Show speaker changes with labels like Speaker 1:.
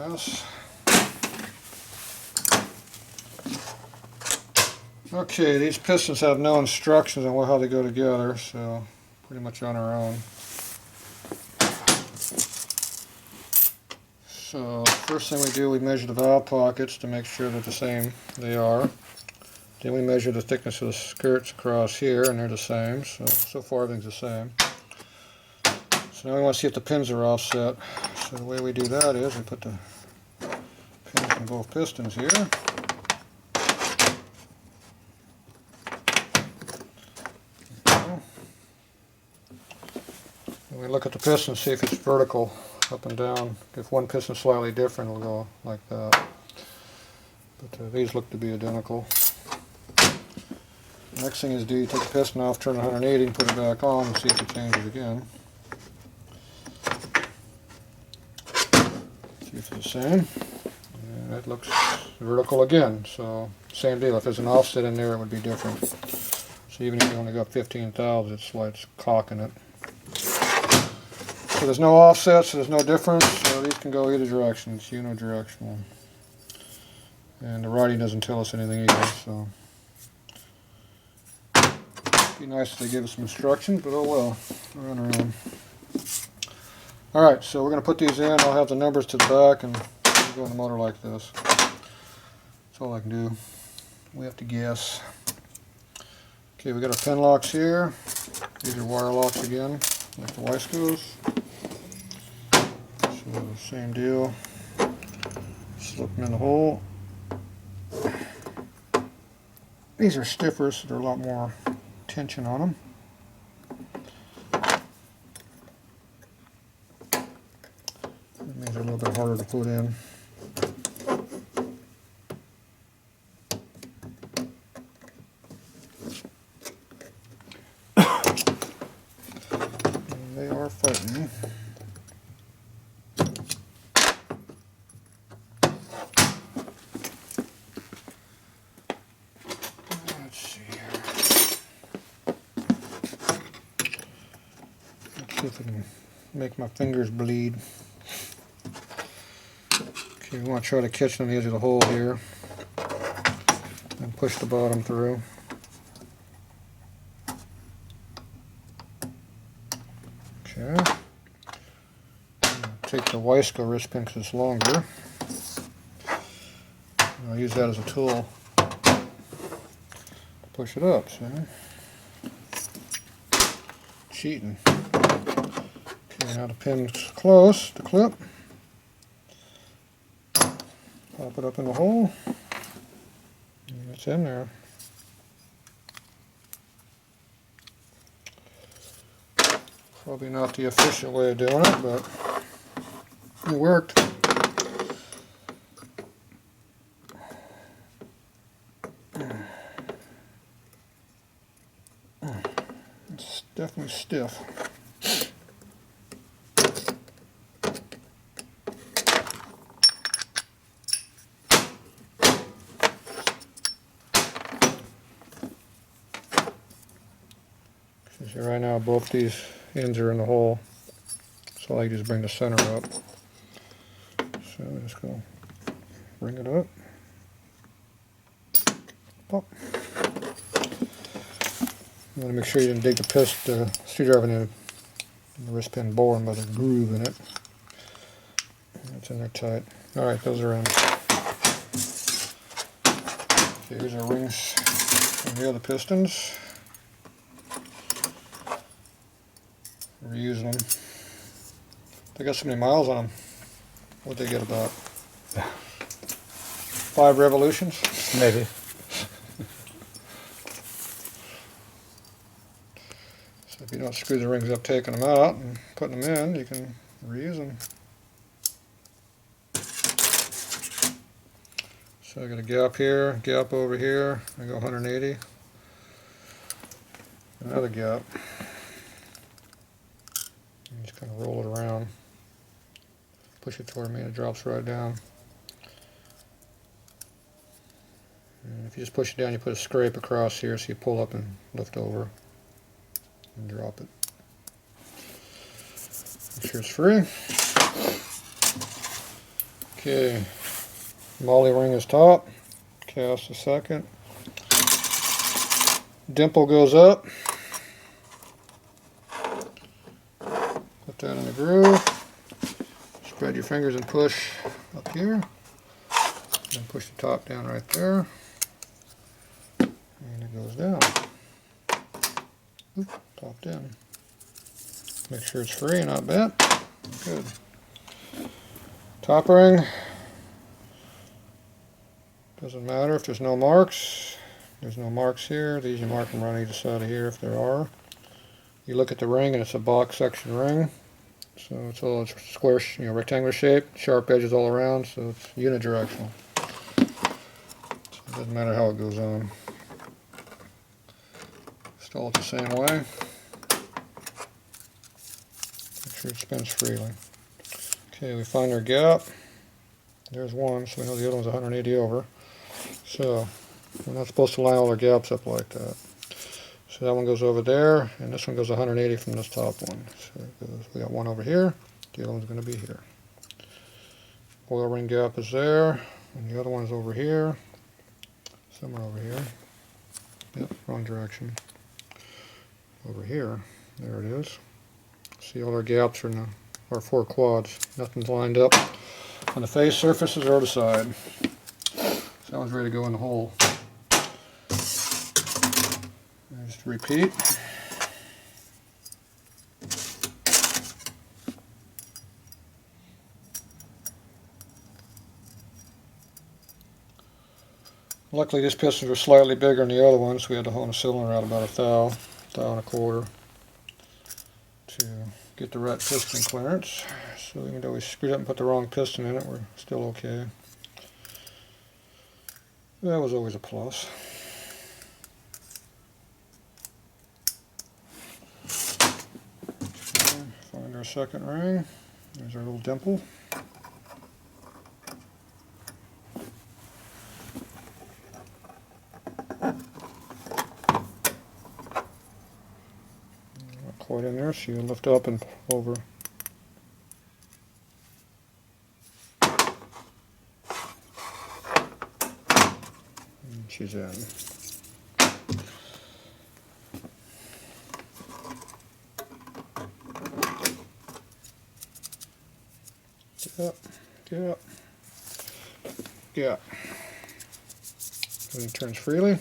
Speaker 1: mess. Okay, these pistons have no instructions on how they go together, so pretty much on our own. So first thing we do, we measure the valve pockets to make sure they're the same. They are. Then we measure the thickness of the skirts across here, and they're the same. So far everything's the same. So now we want to see if the pins are offset. So the way we do that is we put the pins in both pistons here. And we look at the piston, see if it's vertical, up and down. If one piston is slightly different, it'll go like that. But these look to be identical. Next thing is you take the piston off, turn it 180 and put it back on and see if it changes again. See if it's the same. And it looks vertical again, so same deal. If there's an offset in there, it would be different. So even if you only got 15 thou, it's like it's cocking it. So there's no offset, so there's no difference. So these can go either direction. It's unidirectional. And the writing doesn't tell us anything either, so be nice if they give us some instructions, but oh well, we're on our own. Alright, so we're going to put these in. I'll have the numbers to the back and we'll go in the motor like this. That's all I can do. We have to guess. Okay, we got our pin locks here. These are wire locks again, like the Weiscos. So same deal. Slip them in the hole. These are stiffer, so they're a lot more tension on them. That means they're a little bit harder to put in. And they are fighting. See if I can make my fingers bleed. Okay, we want to try to catch on the edge of the hole here and push the bottom through. Okay. Take the Weisco wrist pin because it's longer. I'll use that as a tool to push it up. See? Cheating. Now the pin's close, the clip. Pop it up in the hole. And it's in there. Probably not the efficient way of doing it, but it worked. It's definitely stiff. So right now both these ends are in the hole, so I just bring the center up. So I'm just going to bring it up. Pop. You want to make sure you didn't dig the screwdriver in the wrist pin boring by the groove in it. It's in there tight. Alright, those are in. Okay, here's our rings from the other pistons. We're using them. They got so many miles on them. What'd they get, about 5 revolutions?
Speaker 2: Maybe.
Speaker 1: So if you don't screw the rings up taking them out and putting them in, you can reuse them. So I got a gap here, gap over here. I go 180. Another gap. And just kind of roll it around. Push it toward me and it drops right down. And if you just push it down, you put a scrape across here so you pull up and lift over and drop it. Make sure it's free. Okay, molly ring is top, cast a second, dimple goes up, put that in the groove, spread your fingers and push up here, then push the top down right there, and it goes down. Oop, popped in. Make sure it's free, not bent. Good. Top ring. Doesn't matter if there's no marks. There's no marks here. These you mark them around either side of here if there are. You look at the ring and it's a box section ring. So it's all square, rectangular shape, sharp edges all around, so it's unidirectional. So it doesn't matter how it goes on. Install it the same way. Make sure it spins freely. Okay, we find our gap. There's one, so we know the other one's 180 over. So we're not supposed to line all our gaps up like that. So that one goes over there, and this one goes 180 from this top one. So it goes, we got one over here, the other one's going to be here. Oil ring gap is there, and the other one's over here, somewhere over here. Yep, wrong direction. Over here, there it is. See, all our gaps are in our 4 quads. Nothing's lined up on the face surfaces or the side. So that one's ready to go in the hole. And just repeat. Luckily, these pistons were slightly bigger than the other ones. We had to hold the cylinder out about a thou and a quarter to get the right piston clearance. So even though we screwed up and put the wrong piston in it, we're still okay. That was always a plus. Okay, find our second ring. There's our little dimple. Not quite in there, so you lift up and over. She's in. Get up. And it turns freely.